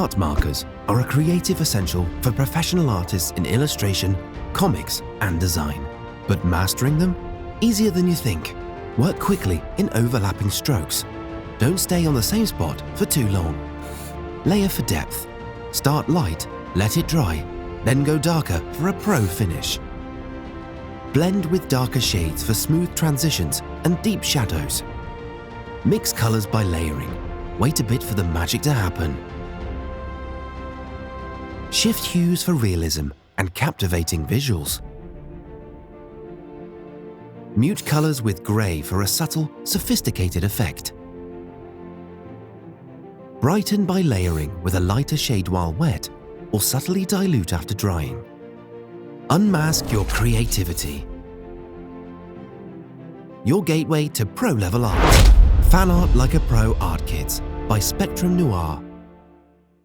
Art markers are a creative essential for professional artists in illustration, comics, and design. But mastering them? Easier than you think. Work quickly in overlapping strokes. Don't stay on the same spot for too long. Layer for depth. Start light, let it dry, then go darker for a pro finish. Blend with darker shades for smooth transitions and deep shadows. Mix colors by layering. Wait a bit for the magic to happen. Shift hues for realism and captivating visuals. Mute colors with gray for a subtle, sophisticated effect. Brighten by layering with a lighter shade while wet, or subtly dilute after drying. Unmask your creativity. Your gateway to pro-level art. Fan art like a pro art kits by Spectrum Noir.